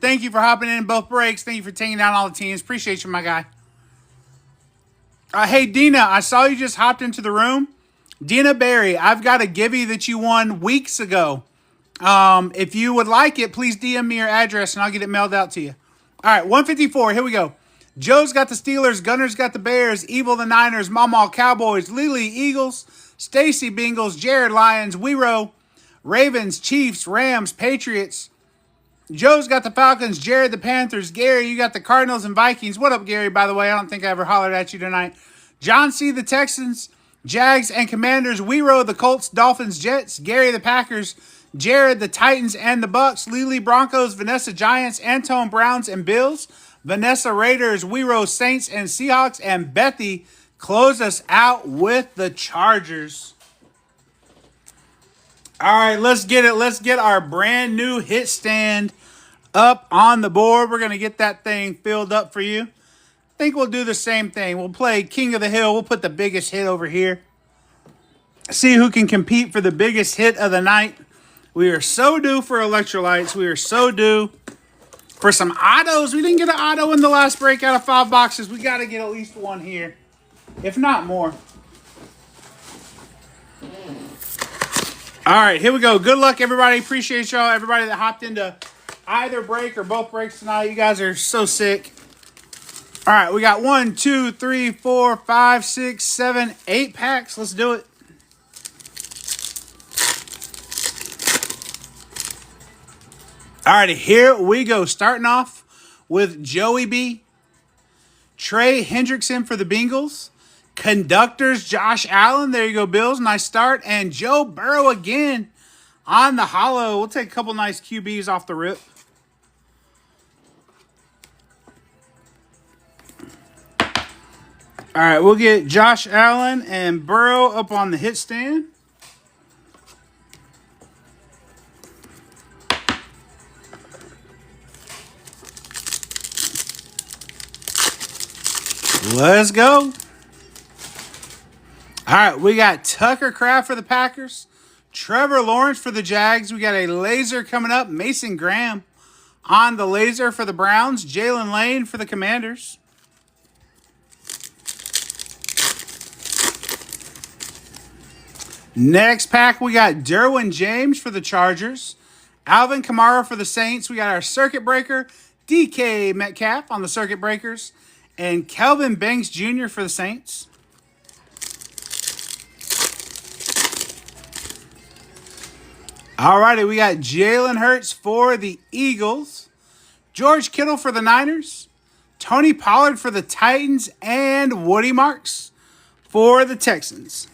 thank you for hopping in both breaks. Thank you for taking down all the teams. Appreciate you, my guy. Hey, Dina, I saw you just hopped into the room. Dina Berry, I've got a givey that you won weeks ago. If you would like it, please DM me your address and I'll get it mailed out to you. All right, 154. Here we go. Joe's got the Steelers. Gunner's got the Bears. Evil the Niners. Mama Cowboys. Lily Eagles. Stacy Bengals. Jared Lions. Wero. Ravens. Chiefs. Rams. Patriots. Joe's got the Falcons. Jared the Panthers. Gary, you got the Cardinals and Vikings. What up, Gary, by the way? I don't think I ever hollered at you tonight. John C. the Texans. Jags and Commanders. Wero the Colts. Dolphins. Jets. Gary the Packers. Jared the Titans and the Bucks. Lily Broncos. Vanessa Giants. Antone Browns and Bills. Vanessa Raiders. Wero Saints and Seahawks. And Bethy close us out with the Chargers. All right, let's get it. Let's get our brand new hit stand up on the board. We're going to get that thing filled up for you. I think we'll do the same thing. We'll play King of the Hill. We'll put the biggest hit over here. See who can compete for the biggest hit of the night. We are so due for electrolytes. We are so due for some autos. We didn't get an auto in the last break out of 5 boxes. We got to get at least one here, if not more. All right, here we go. Good luck, everybody. Appreciate y'all. Everybody that hopped into either break or both breaks tonight. You guys are so sick. All right, we got 1, 2, 3, 4, 5, 6, 7, 8 packs. Let's do it. All righty, here we go. Starting off with Joey B. Trey Hendrickson for the Bengals. Conductors, Josh Allen. There you go, Bills. Nice start. And Joe Burrow again on the hollow. We'll take a couple nice QBs off the rip. All right, we'll get Josh Allen and Burrow up on the hit stand. Let's go. All right, we got Tucker Kraft for the Packers. Trevor Lawrence for the Jags. We got a laser coming up. Mason Graham on the laser for the Browns. Jalen Lane for the Commanders. Next pack, we got Derwin James for the Chargers. Alvin Kamara for the Saints. We got our circuit breaker. DK Metcalf on the circuit breakers. And Kelvin Banks Jr. for the Saints. Alrighty, we got Jalen Hurts for the Eagles. George Kittle for the Niners. Tony Pollard for the Titans. And Woody Marks for the Texans.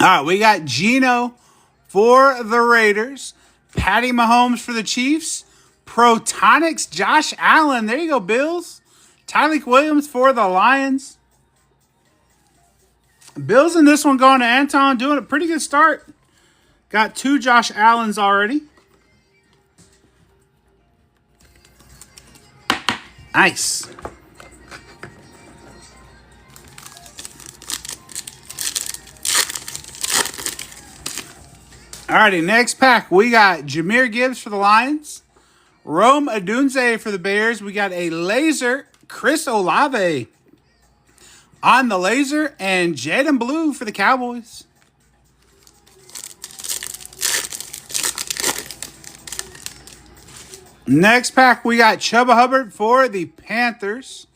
Alright, we got Geno for the Raiders. Patty Mahomes for the Chiefs. Protonics, Josh Allen. There you go, Bills. Tyreek Williams for the Lions. Bills in this one going to Anton. Doing a pretty good start. Got 2 Josh Allens already. Nice. Alrighty, next pack. We got Jahmyr Gibbs for the Lions. Rome Odunze for the Bears. We got a laser. Chris Olave on the laser. And Jaden Blue for the Cowboys. Next pack, we got Chuba Hubbard for the Panthers.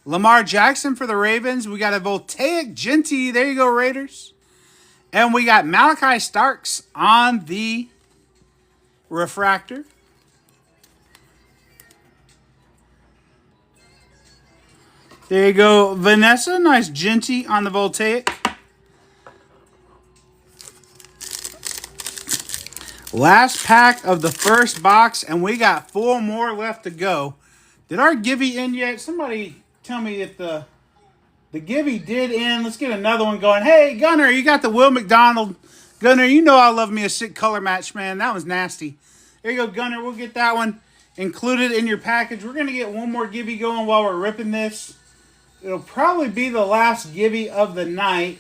Lamar Jackson for the Ravens. We got a Voltaic Genty. There you go, Raiders. And we got Malachi Starks on the refractor. There you go, Vanessa. Nice Genty on the Voltaic. Last pack of the first box, and we got 4 more left to go. Did our Givey end yet? Somebody tell me if the Givey did end. Let's get another one going. Hey, Gunner, you got the Will McDonald. Gunner, you know I love me a sick color match, man. That was nasty. There you go, Gunner. We'll get that one included in your package. We're going to get one more Givey going while we're ripping this. It'll probably be the last Givey of the night.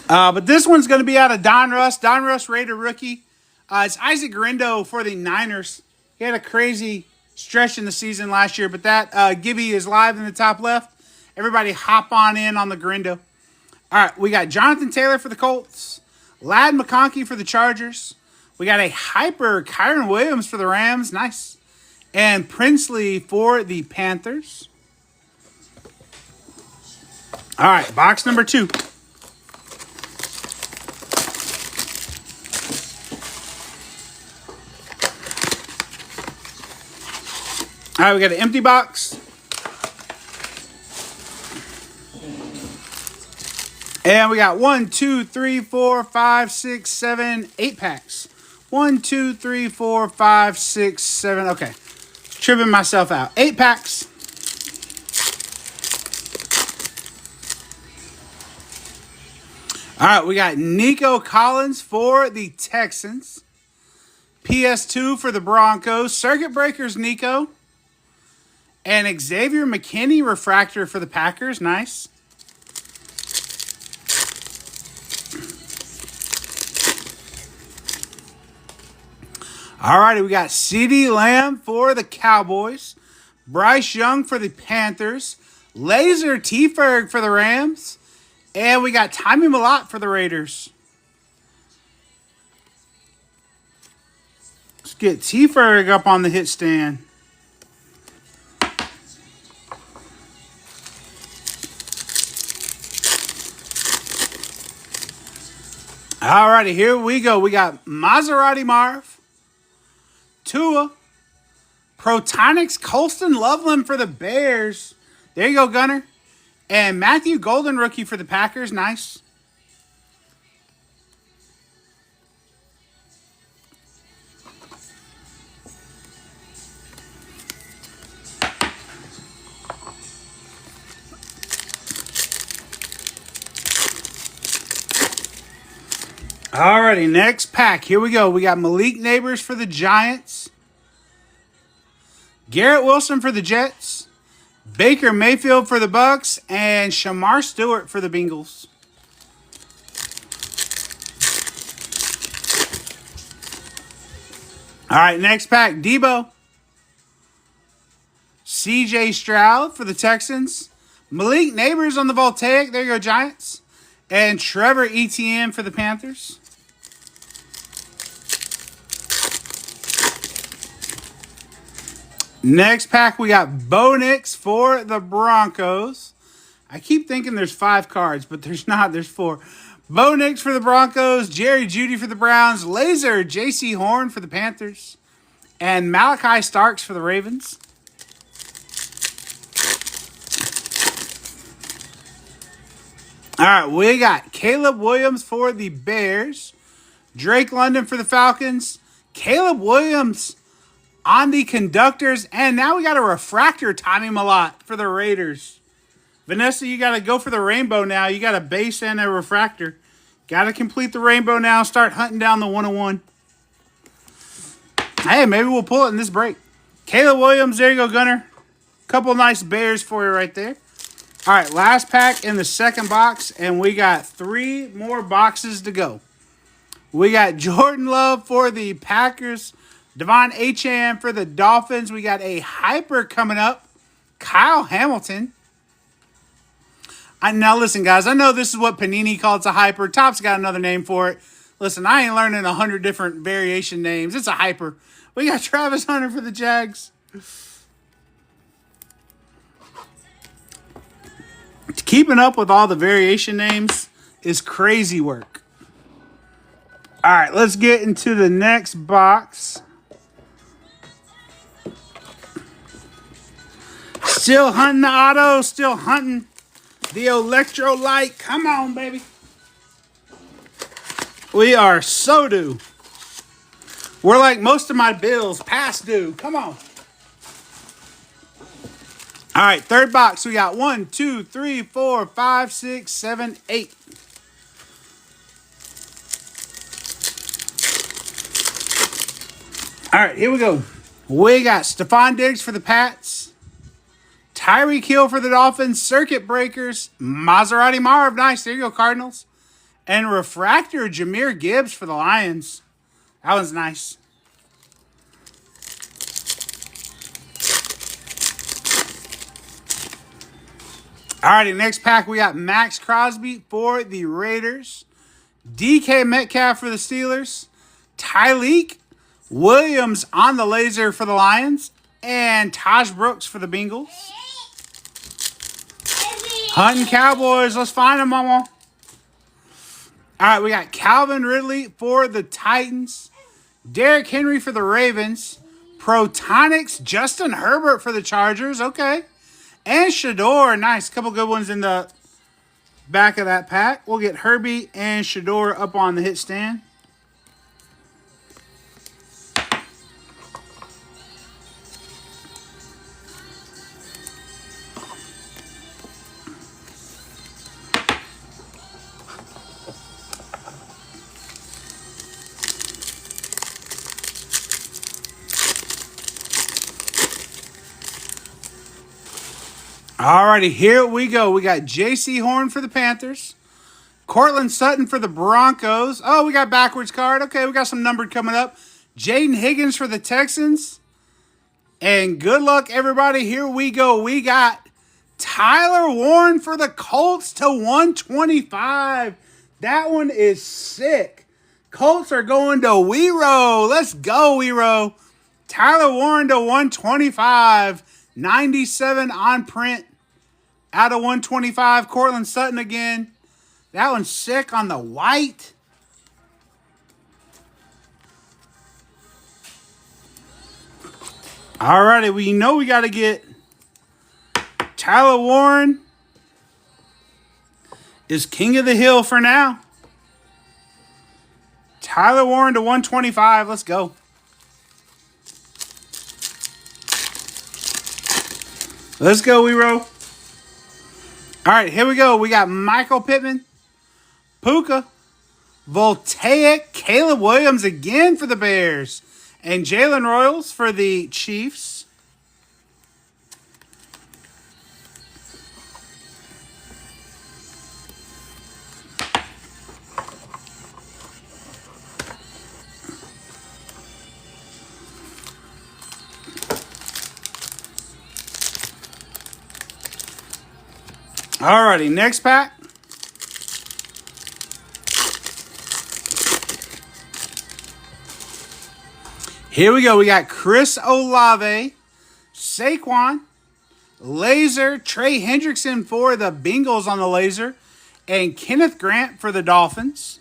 But this one's going to be out of Don Russ. Don Russ, Raider rookie. It's Isaac Grindo for the Niners. He had a crazy stretch in the season last year, but that Gibby is live in the top left. Everybody hop on in on the Grindo. All right, we got Jonathan Taylor for the Colts. Ladd McConkey for the Chargers. We got a hyper Kyron Williams for the Rams. Nice. And Princely for the Panthers. All right, box number 2. All right, we got an empty box. And we got 1, 2, 3, 4, 5, 6, 7, 8 packs. 1, 2, 3, 4, 5, 6, 7. Okay. Tripping myself out. 8 packs. All right, we got Nico Collins for the Texans. PS2 for the Broncos. Circuit Breakers, Nico. And Xavier McKinney refractor for the Packers. Nice. All righty, we got CeeDee Lamb for the Cowboys. Bryce Young for the Panthers. Laser T-Ferg for the Rams. And we got Tommy Mellott for the Raiders. Let's get T-Ferg up on the hit stand. Alrighty, here we go. We got Maserati Marv, Tua, Protonics Colston Loveland for the Bears. There you go, Gunner. And Matthew Golden rookie for the Packers. Nice. Alrighty, next pack. Here we go. We got Malik Neighbors for the Giants. Garrett Wilson for the Jets. Baker Mayfield for the Bucks. And Shamar Stewart for the Bengals. Alright, next pack. Debo. CJ Stroud for the Texans. Malik Neighbors on the Voltaic. There you go, Giants. And Trevor Etienne for the Panthers. Next pack, we got Bo Nix for the Broncos. I keep thinking there's 5 cards, but there's not. There's 4. Bo Nix for the Broncos. Jerry Jeudy for the Browns. Laser J.C. Horn for the Panthers. And Malachi Starks for the Ravens. All right, we got Caleb Williams for the Bears. Drake London for the Falcons. Caleb Williams on the Conductors. And now we got a refractor, Tommy Mellott for the Raiders. Vanessa, you got to go for the rainbow now. You got a base and a refractor. Got to complete the rainbow now. Start hunting down the 101. Hey, maybe we'll pull it in this break. Caleb Williams, there you go, Gunner. Couple nice Bears for you right there. All right, last pack in the second box, and we got 3 more boxes to go. We got Jordan Love for the Packers, Devon Achane for the Dolphins. We got a hyper coming up, Kyle Hamilton. Now listen, guys, I know this is what Panini calls a hyper. Topps got another name for it. Listen, I ain't learning 100 different variation names. It's a hyper. We got Travis Hunter for the Jags. Keeping up with all the variation names is crazy work. All right, let's get into the next box. Still hunting the auto, still hunting the electrolyte. Come on, baby. We are so due. We're like most of my bills, past due. Come on. All right, third box. We got 1, 2, 3, 4, 5, 6, 7, 8. All right, here we go. We got Stephon Diggs for the Pats. Tyreek Hill for the Dolphins. Circuit Breakers. Maserati Marv. Nice. There you go, Cardinals. And refractor, Jahmyr Gibbs for the Lions. That one's nice. Alrighty, next pack we got Max Crosby for the Raiders. DK Metcalf for the Steelers. Tyleik Williams on the laser for the Lions. And Taj Brooks for the Bengals. Hunting Cowboys. Let's find them, mama. Alright, we got Calvin Ridley for the Titans. Derrick Henry for the Ravens. Protonics Justin Herbert for the Chargers. Okay. And Shador. Nice. Couple good ones in the back of that pack. We'll get Herbie and Shador up on the hit stand. Alrighty, here we go. We got J.C. Horn for the Panthers. Cortland Sutton for the Broncos. Oh, we got backwards card. Okay, we got some numbered coming up. Jaden Higgins for the Texans. And good luck, everybody. Here we go. We got Tyler Warren for the Colts to 125. That one is sick. Colts are going to Wero. Let's go, Wero. Tyler Warren to 125. 97 on print. Out of 125. Cortland Sutton again. That one's sick on the white. Alrighty, we know we got to get Tyler Warren is king of the hill for now. Tyler Warren to 125. Let's go. Let's go, Wero. All right, here we go. We got Michael Pittman, Puka, Voltaic, Caleb Williams again for the Bears, and Jalen Royals for the Chiefs. Alrighty, next pack. Here we go. We got Chris Olave, Saquon, laser, Trey Hendrickson for the Bengals on the laser, and Kenneth Grant for the Dolphins.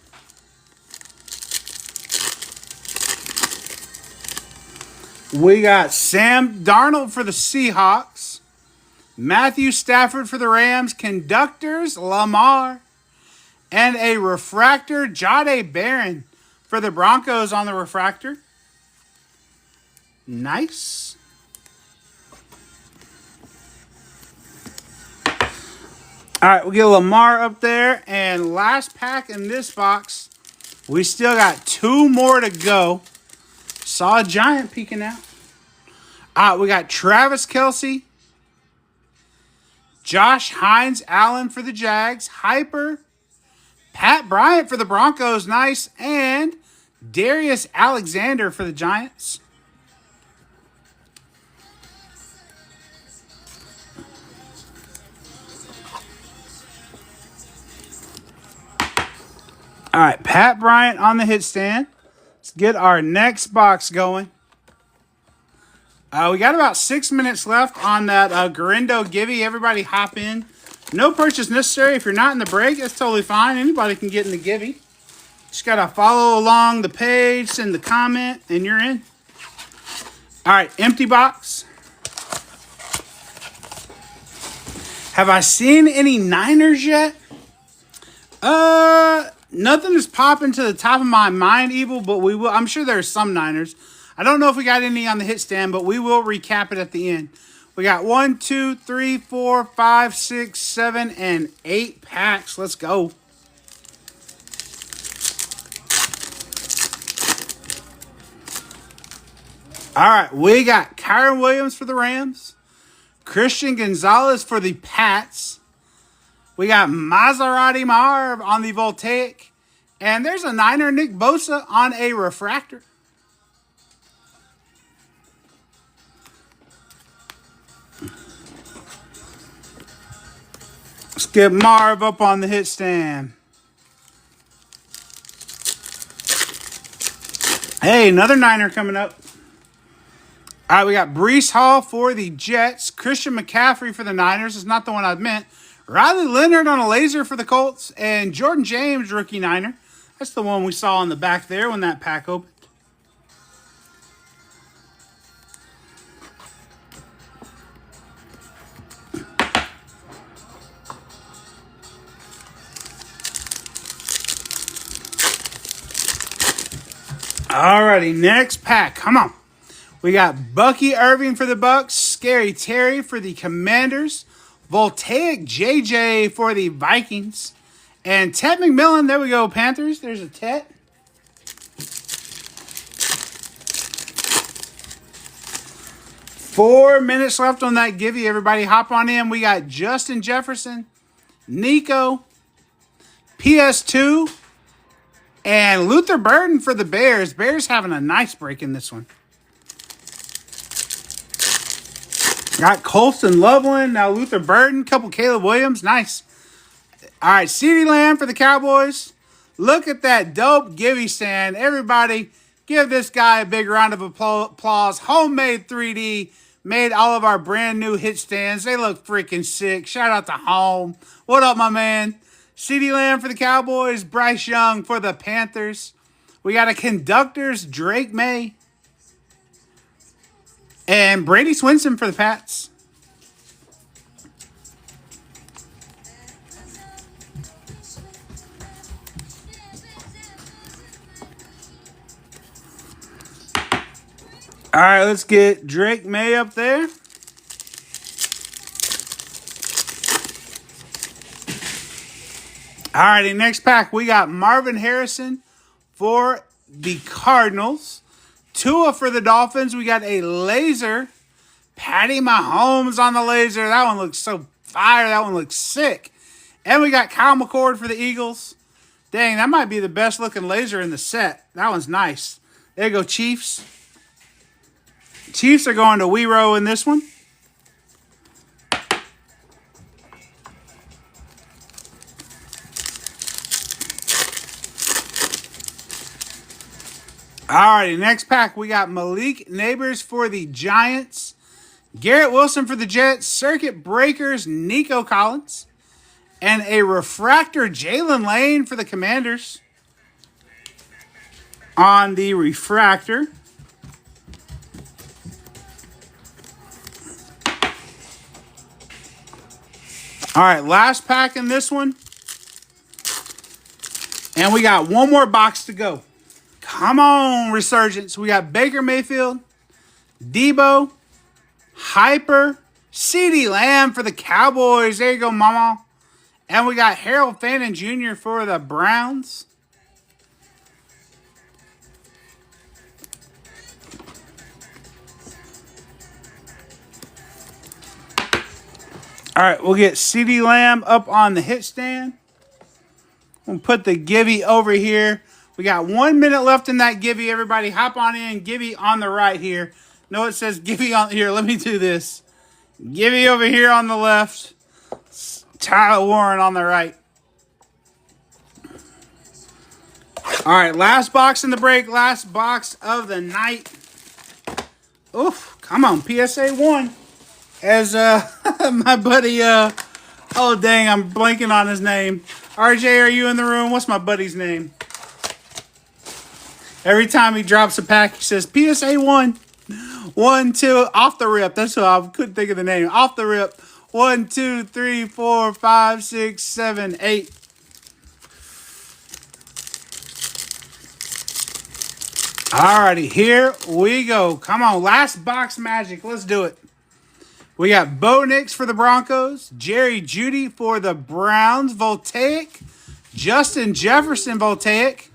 We got Sam Darnold for the Seahawks. Matthew Stafford for the Rams. Conductors, Lamar. And a refractor, Jahdae Barron for the Broncos on the refractor. Nice. All right, we'll get Lamar up there. And last pack in this box. We still got two more to go. Saw a giant peeking out. All right, we got Travis Kelce. Josh Hines Allen for the Jags. Hyper. Pat Bryant for the Broncos. Nice. And Darius Alexander for the Giants. All right, Pat Bryant on the hit stand. Let's get our next box going. We got about 6 minutes left on that Garindo Givey. Everybody hop in. No purchase necessary. If you're not in the break, that's totally fine. Anybody can get in the Givey. Just got to follow along the page, send the comment, and you're in. All right, empty box. Have I seen any Niners yet? Nothing is popping to the top of my mind, Evil, but we will. I'm sure there's some Niners. I don't know if we got any on the hit stand, but we will recap it at the end. We got 1, 2, 3, 4, 5, 6, 7, and 8 packs. Let's go. All right, we got Kyren Williams for the Rams. Christian Gonzalez for the Pats. We got Maserati Marv on the Voltaic. And there's a Niner, Nick Bosa, on a refractor. Let's get Marv up on the hit stand. Hey, another Niner coming up. All right, we got Breece Hall for the Jets. Christian McCaffrey for the Niners. Is not the one I meant. Riley Leonard on a laser for the Colts. And Jordan James, rookie Niner. That's the one we saw on the back there when that pack opened. Alrighty, next pack. Come on. We got Bucky Irving for the Bucks, Scary Terry for the Commanders, Voltaic JJ for the Vikings, and Tet McMillan. There we go, Panthers. There's a Tet. Four minutes left on that Givey. Everybody hop on in. We got Justin Jefferson, Nico, PS2, and Luther Burden for the Bears. Bears having a nice break in this one. Got Colston Loveland, now Luther Burden, couple Caleb Williams, nice. All right, CeeDee Lamb for the Cowboys. Look at that dope Givey stand. Everybody, give this guy a big round of applause. Homemade 3D, made all of our brand new hit stands. They look freaking sick. Shout out to Home. What up, my man? CeeDee Lamb for the Cowboys, Bryce Young for the Panthers. We got a Conductors, Drake May. And Brady Swinson for the Pats. All right, let's get Drake May up there. All righty, next pack, we got Marvin Harrison for the Cardinals. Tua for the Dolphins. We got a laser. Patty Mahomes on the laser. That one looks so fire. That one looks sick. And we got Kyle McCord for the Eagles. Dang, that might be the best looking laser in the set. That one's nice. There you go, Chiefs. Chiefs are going to Wero in this one. Alrighty, next pack, we got Malik Neighbors for the Giants, Garrett Wilson for the Jets, Circuit Breakers, Nico Collins, and a refractor, Jalen Lane for the Commanders. On the refractor. Alright, last pack in this one. And we got one more box to go. Come on, Resurgence. We got Baker Mayfield, Debo, Hyper, CeeDee Lamb for the Cowboys. There you go, mama. And we got Harold Fannin Jr. for the Browns. All right, we'll get CeeDee Lamb up on the hit stand. We'll put the Givey over here. We got 1 minute left in that Givey. Everybody hop on in. Givey on the right here. No, it says Givey on here. Let me do this. Givey over here on the left. Tyler Warren on the right. All right, last box in the break. Last box of the night. Oof, come on, PSA 1. As my buddy, oh dang, I'm blanking on his name. RJ, are you in the room? What's my buddy's name? Every time he drops a pack, he says, PSA 1. 1, 2, off the rip. That's what I couldn't think of the name. Off the rip. 1, 2, 3, 4, 5, 6, 7, 8. Alrighty, here we go. Come on, last box magic. Let's do it. We got Bo Nix for the Broncos, Jerry Jeudy for the Browns, Voltaic, Justin Jefferson Voltaic,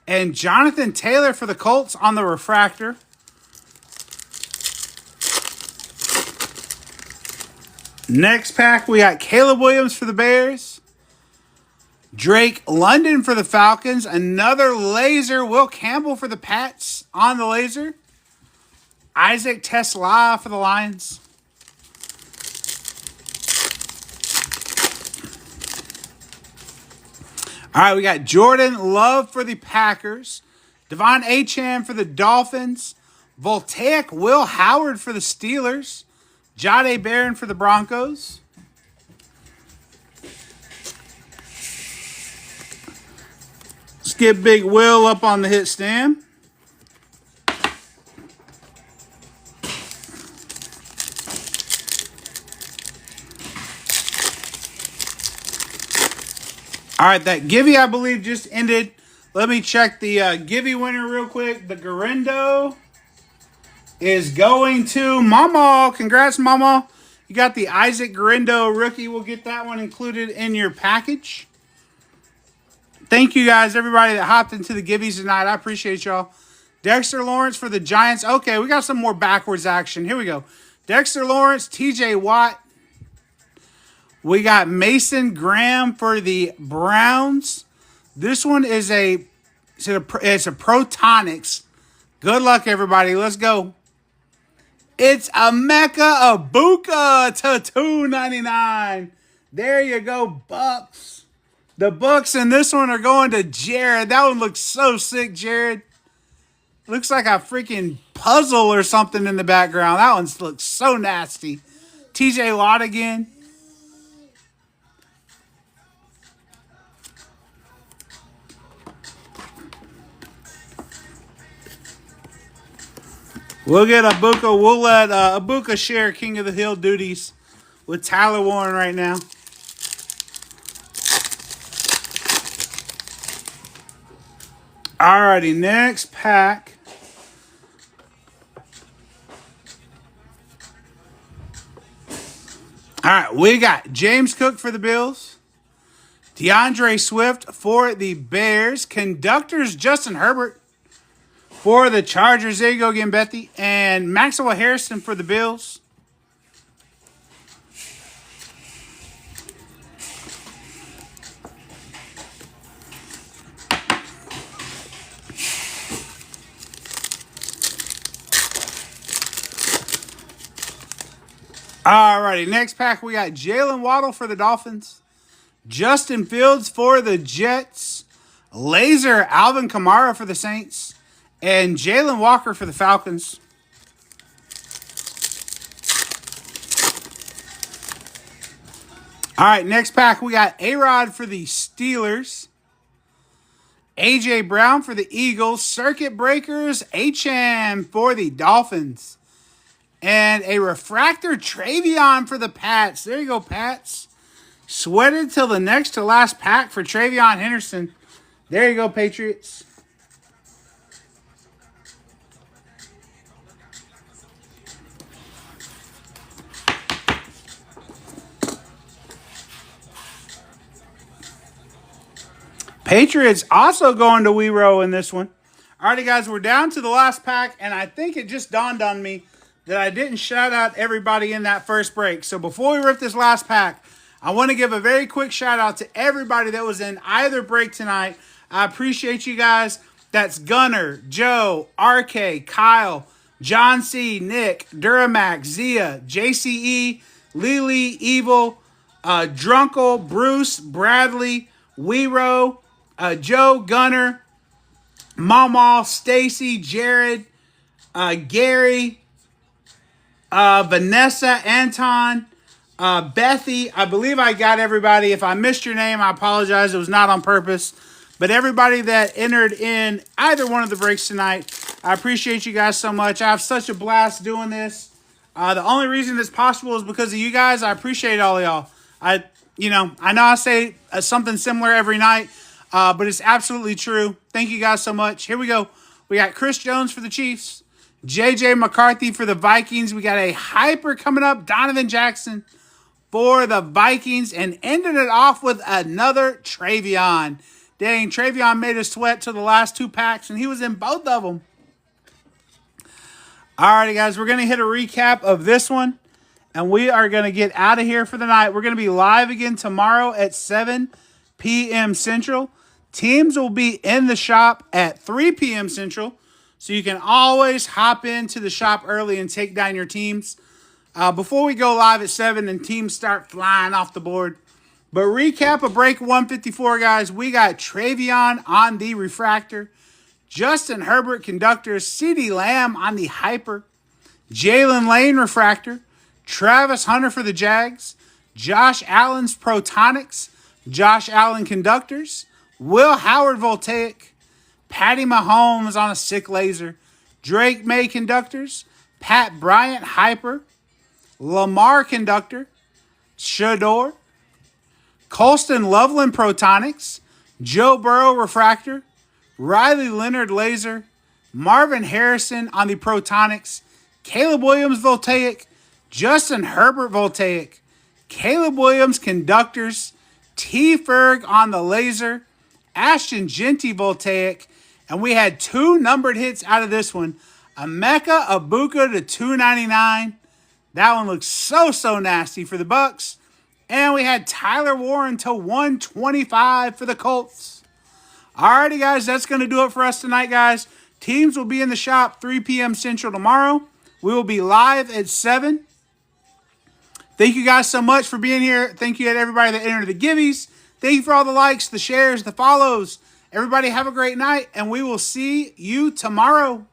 and Jonathan Taylor for the Colts on the refractor. Next pack, we got Caleb Williams for the Bears, Drake London for the Falcons. Another laser. Will Campbell for the Pats on the laser. Isaac Tesla for the Lions. All right, we got Jordan Love for the Packers. Devon Achane for the Dolphins. Voltaic Will Howard for the Steelers. Jahdae Barron for the Broncos. Let's get Big Will up on the hit stand. All right, that Givey, I believe, just ended. Let me check the Givey winner real quick. The Garindo is going to Mama. Congrats, Mama. You got the Isaac Garindo rookie. We'll get that one included in your package. Thank you guys, everybody that hopped into the Giveys tonight. I appreciate y'all. Dexter Lawrence for the Giants. Okay, we got some more backwards action. Here we go. Dexter Lawrence, TJ Watt. We got Mason Graham for the Browns. This one is it's a Protonics. Good luck, everybody. Let's go. It's a Mecca Abuka to $2.99. There you go, Bucks. The Bucks in this one are going to Jared. That one looks so sick, Jared. Looks like a freaking puzzle or something in the background. That one looks so nasty. TJ Watt again. We'll get Abuka. We'll let Abuka share King of the Hill duties with Tyler Warren right now. Alrighty, next pack. Alright, we got James Cook for the Bills. DeAndre Swift for the Bears. Conductors Justin Herbert for the Chargers. There you go again, Bethy. And Maxwell Harrison for the Bills. Alrighty, next pack we got Jalen Waddle for the Dolphins. Justin Fields for the Jets. Laser Alvin Kamara for the Saints. And Jalen Walker for the Falcons. All right, next pack, we got A-Rod for the Steelers. A.J. Brown for the Eagles. Circuit Breakers, Achane for the Dolphins. And a Refractor Travion for the Pats. There you go, Pats. Sweated till the next to last pack for Travion Henderson. There you go, Patriots. Patriots also going to Wero in this one. Alrighty, guys, we're down to the last pack, and I think it just dawned on me that I didn't shout out everybody in that first break. So before we rip this last pack, I want to give a very quick shout out to everybody that was in either break tonight. I appreciate you guys. That's Gunner, Joe, RK, Kyle, John C, Nick, Duramax, Zia, JCE, Lily, Evil, Drunkle, Bruce, Bradley, Wero, Joe, Gunner, Mama, Stacy, Jared, Gary, Vanessa, Anton, Bethy. I believe I got everybody. If I missed your name, I apologize. It was not on purpose. But everybody that entered in either one of the breaks tonight, I appreciate you guys so much. I have such a blast doing this. The only reason it's possible is because of you guys. I appreciate all of y'all. I know I say something similar every night, but it's absolutely true. Thank you guys so much. Here we go. We got Chris Jones for the Chiefs. J.J. McCarthy for the Vikings. We got a hyper coming up. Donovan Jackson for the Vikings. And ended it off with another Travion. Dang, Travion made us sweat to the last two packs, and he was in both of them. Alrighty, guys, we're going to hit a recap of this one, and we are going to get out of here for the night. We're going to be live again tomorrow at 7 p.m. Central. Teams will be in the shop at 3 p.m. Central, so you can always hop into the shop early and take down your teams before we go live at 7 and teams start flying off the board. But recap of break 154, guys. We got Travion on the refractor, Justin Herbert conductors, CeeDee Lamb on the hyper, Jalen Lane refractor, Travis Hunter for the Jags, Josh Allen's protonics, Josh Allen conductors, Will Howard voltaic, Patty Mahomes on a sick laser, Drake May conductors, Pat Bryant hyper, Lamar conductor, Shador, Colston Loveland protonics, Joe Burrow refractor, Riley Leonard laser, Marvin Harrison on the protonics, Caleb Williams voltaic, Justin Herbert voltaic, Caleb Williams conductors, T. Ferg on the laser, Ashton Jeanty voltaic, and we had 2 numbered hits out of this one. Emeka Egbuka to 299. That one looks so nasty for the Bucks. And we had Tyler Warren to 125 for the Colts. Alrighty, guys, that's going to do it for us tonight, guys. Teams will be in the shop 3 p.m. Central tomorrow. We will be live at 7. Thank you guys so much for being here. Thank you to everybody that entered the givvies. Thank you for all the likes, the shares, the follows. Everybody have a great night, and we will see you tomorrow.